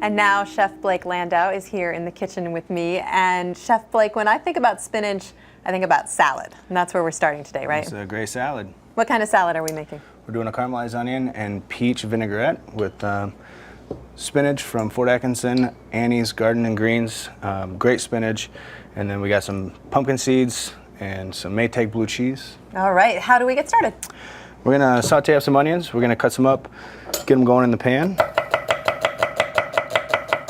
And now Chef Blake Landau is here in the kitchen with me. And Chef Blake, when I think about spinach, I think about salad. And that's where we're starting today, right? It's a great salad. What kind of salad are we making? We're doing a caramelized onion and peach vinaigrette with spinach from Fort Atkinson, Annie's Garden and Greens, great spinach. And then we got some pumpkin seeds and some Maytag blue cheese. All right, how do we get started? We're gonna saute up some onions. We're gonna cut some up, get them going in the pan.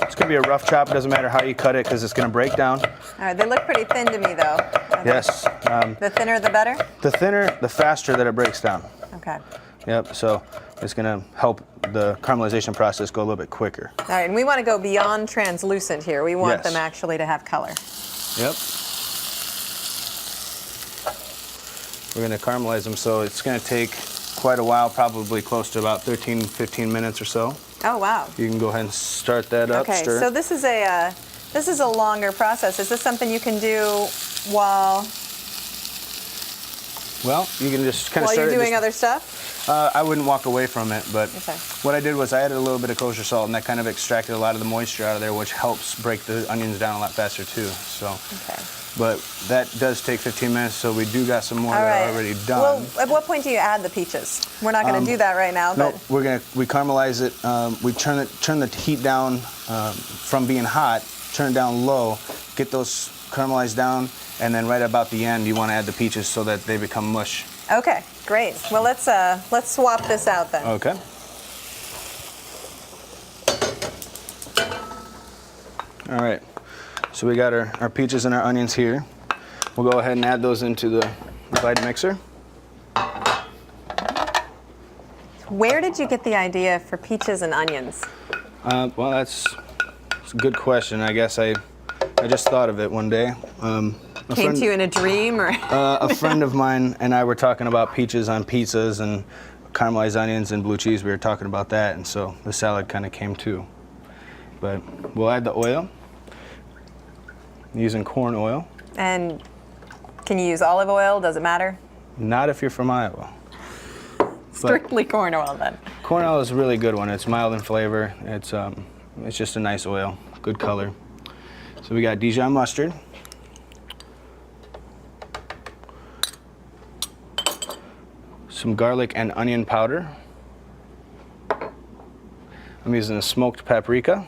It's gonna be a rough chop. It doesn't matter how you cut it because it's gonna break down. All right, they look pretty thin to me though. Yes. The thinner the better? The thinner, the faster that it breaks down. Okay. Yep, so it's gonna help the caramelization process go a little bit quicker. All right, and we want to go beyond translucent here. We want them actually to have color. Yep. We're gonna caramelize them, so it's gonna take quite a while, probably close to about 15 minutes or so. Oh, wow. You can go ahead and start that up. Okay, stir. so this is a longer process. Is this something you can do while you can just kind of while start you're doing other stuff? I wouldn't walk away from it, but okay. What I did was I added a little bit of kosher salt, and that kind of extracted a lot of the moisture out of there, which helps break the onions down a lot faster too. So. Okay. But that does take 15 minutes, so we do got some more that are already done. Well, at what point do you add the peaches? We're not going to do that right now. No, but we caramelize it. We turn the heat down from being hot, turn it down low, get those caramelized down, and then right about the end, you want to add the peaches so that they become mush. Okay, great. Well, let's swap this out then. Okay. All right. So we got our peaches and our onions here. We'll go ahead and add those into the Vita mixer. Where did you get the idea for peaches and onions? Well, that's a good question. I guess I just thought of it one day. Came to you in a dream, or? A friend of mine and I were talking about peaches on pizzas and caramelized onions and blue cheese. We were talking about that, and so the salad kind of came too. But we'll add the oil. Using corn oil. And can you use olive oil? Does it matter? Not if you're from Iowa. Strictly corn oil then. Corn oil is a really good one. It's mild in flavor. It's just a nice oil, good color. So we got Dijon mustard. Some garlic and onion powder. I'm using a smoked paprika.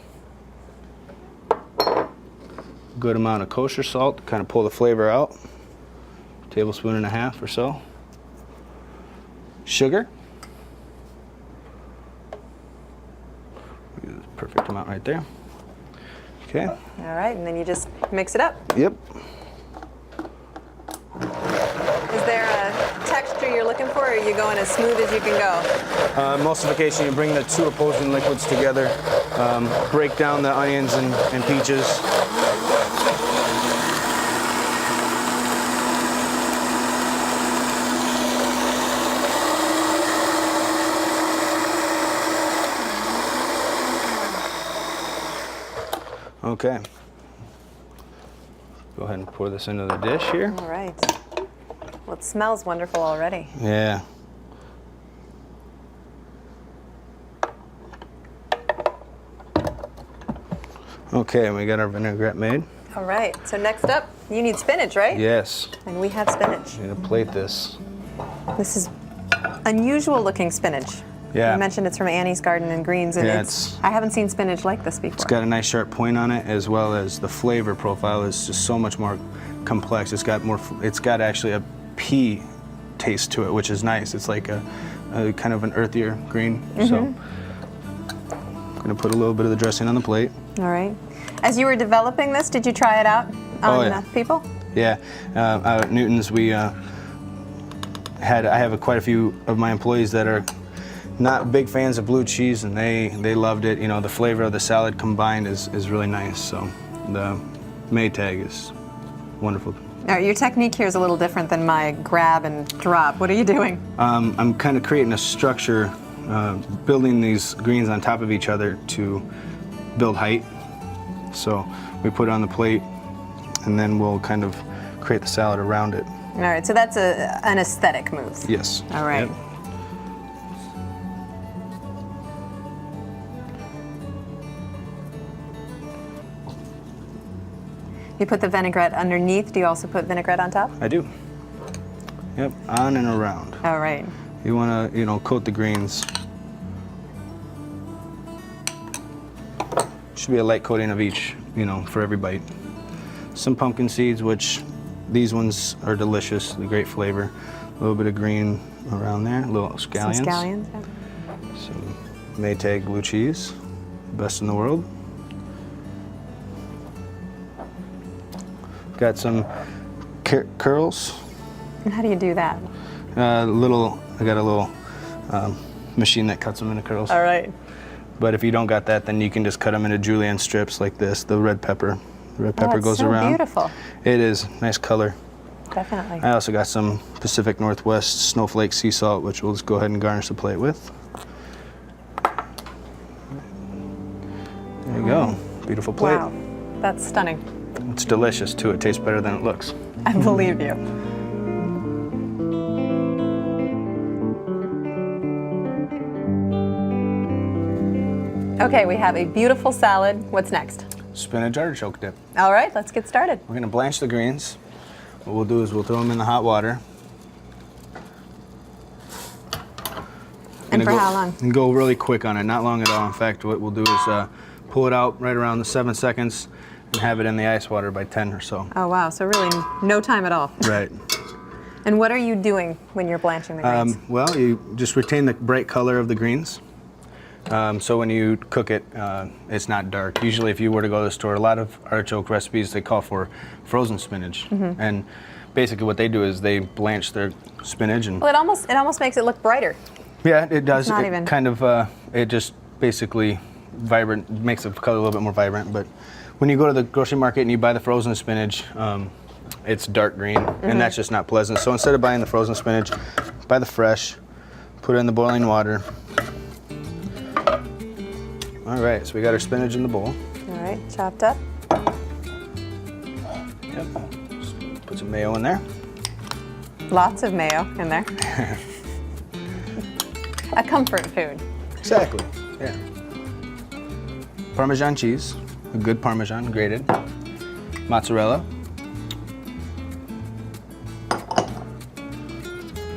Good amount of kosher salt to kind of pull the flavor out. Tablespoon and a half or so. Sugar. Perfect amount right there. Okay. All right, and then you just mix it up. Yep. Is there a texture you're looking for, or are you going as smooth as you can go? Emulsification, you bring the two opposing liquids together, break down the onions and peaches. Okay. Go ahead and pour this into the dish here. All right. Well, it smells wonderful already. Yeah. Okay, we got our vinaigrette made. All right. So next up, you need spinach, right? Yes. And we have spinach. I'm gonna plate this. This is unusual looking spinach. Yeah. You mentioned it's from Annie's Garden and Greens, and Yeah, I haven't seen spinach like this before. It's got a nice sharp point on it, as well as the flavor profile is just so much more complex. It's got actually a pea taste to it, which is nice. It's like a kind of an earthier green. So I'm gonna put a little bit of the dressing on the plate. All right. As you were developing this, did you try it out on people? Yeah. Out at Newton's, I have quite a few of my employees that are not big fans of blue cheese, and they loved it. You know, the flavor of the salad combined is really nice. So the Maytag is wonderful. All right, your technique here is a little different than my grab and drop. What are you doing? I'm kind of creating a structure, building these greens on top of each other to build height. So we put it on the plate, and then we'll kind of create the salad around it. All right, so that's an aesthetic move. Yes. All right. Yep. You put the vinaigrette underneath. Do you also put vinaigrette on top? I do. Yep, on and around. All right. You want to, coat the greens. Should be a light coating of each, for every bite. Some pumpkin seeds, which these ones are delicious, the great flavor. A little bit of green around there, a little scallions. Some scallions, yeah. Some Maytag blue cheese, best in the world. Got some curls. And how do you do that? I got a little machine that cuts them into curls. All right. But if you don't got that, then you can just cut them into julienne strips like this. The red pepper. The red pepper goes so around. Beautiful. It is. Nice color. Definitely. I also got some Pacific Northwest snowflake sea salt, which we'll just go ahead and garnish the plate with. There you go. Beautiful plate. Wow. That's stunning. It's delicious too. It tastes better than it looks. I believe you. Okay, we have a beautiful salad. What's next? Spinach artichoke dip. All right, let's get started. We're gonna blanch the greens. What we'll do is we'll throw them in the hot water. And for how long? And go really quick on it, not long at all. In fact, what we'll do is pull it out right around the 7 seconds and have it in the ice water by 10 or so. Oh wow, so really no time at all. Right. And what are you doing when you're blanching the greens? Well, you just retain the bright color of the greens. So when you cook it, it's not dark. Usually if you were to go to the store, a lot of artichoke recipes, they call for frozen spinach. Mm-hmm. And basically what they do is they blanch their spinach and... Well, it almost makes it look brighter. Yeah, it does. It's not it even. kind of, it just basically makes the color a little bit more vibrant. But when you go to the grocery market and you buy the frozen spinach, it's dark green, and that's just not pleasant. So instead of buying the frozen spinach, buy the fresh, put it in the boiling water. All right, so we got our spinach in the bowl. All right, chopped up. Yep. Just put some mayo in there. Lots of mayo in there. A comfort food. Exactly, yeah. Parmesan cheese, a good Parmesan, grated. Mozzarella.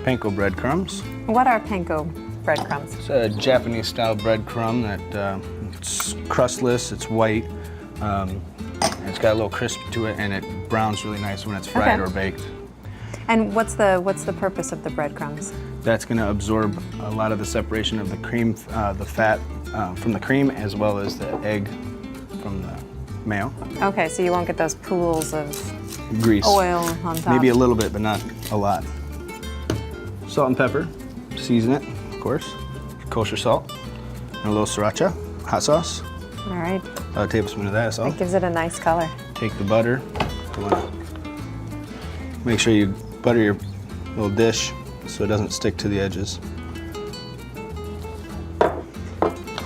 Panko breadcrumbs. What are panko breadcrumbs? It's a Japanese style breadcrumb that it's crustless, it's white, it's got a little crisp to it, and it browns really nice when it's fried or baked. And what's the purpose of the breadcrumbs? That's going to absorb a lot of the separation of the cream, the fat from the cream, as well as the egg from the mayo. Okay, so you won't get those pools of Grease. oil on top. Maybe a little bit, but not a lot. Salt and pepper, season it, of course. Kosher salt, and a little sriracha, hot sauce. All right. About a tablespoon of that, so. That gives it a nice color. Take the butter. You wanna make sure you butter your little dish so it doesn't stick to the edges.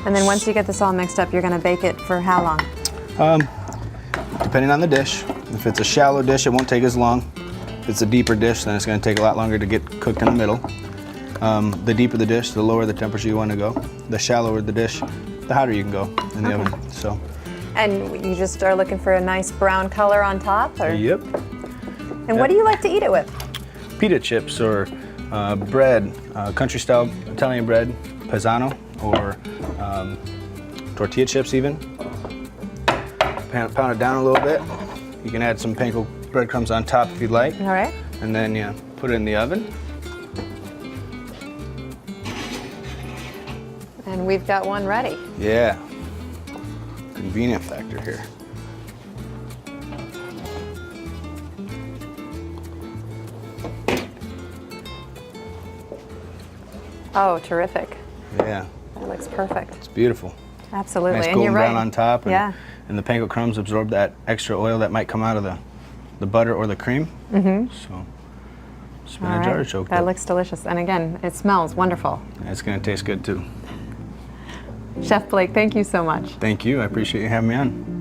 And then once you get this all mixed up, you're going to bake it for how long? Depending on the dish. If it's a shallow dish, it won't take as long. If it's a deeper dish, then it's going to take a lot longer to get cooked in the middle. The deeper the dish, the lower the temperature you want to go. The shallower the dish, the hotter you can go in the oven. So. And you just are looking for a nice brown color on top? Or? Yep. And what do you like to eat it with? Pita chips or bread, country-style Italian bread, paisano, or tortilla chips even. Pound it down a little bit. You can add some panko breadcrumbs on top if you'd like. All right. And then you put it in the oven. And we've got one ready. Yeah. Convenient factor here. Oh, terrific. Yeah. That looks perfect. It's beautiful. Absolutely. Nice and golden you're right. brown on top. And, yeah. And the panko crumbs absorb that extra oil that might come out of the butter or the cream. Mm-hmm. So, spinach artichoke. That looks delicious. And again, it smells wonderful. Yeah, it's going to taste good too. Chef Blake, thank you so much. Thank you. I appreciate you having me on.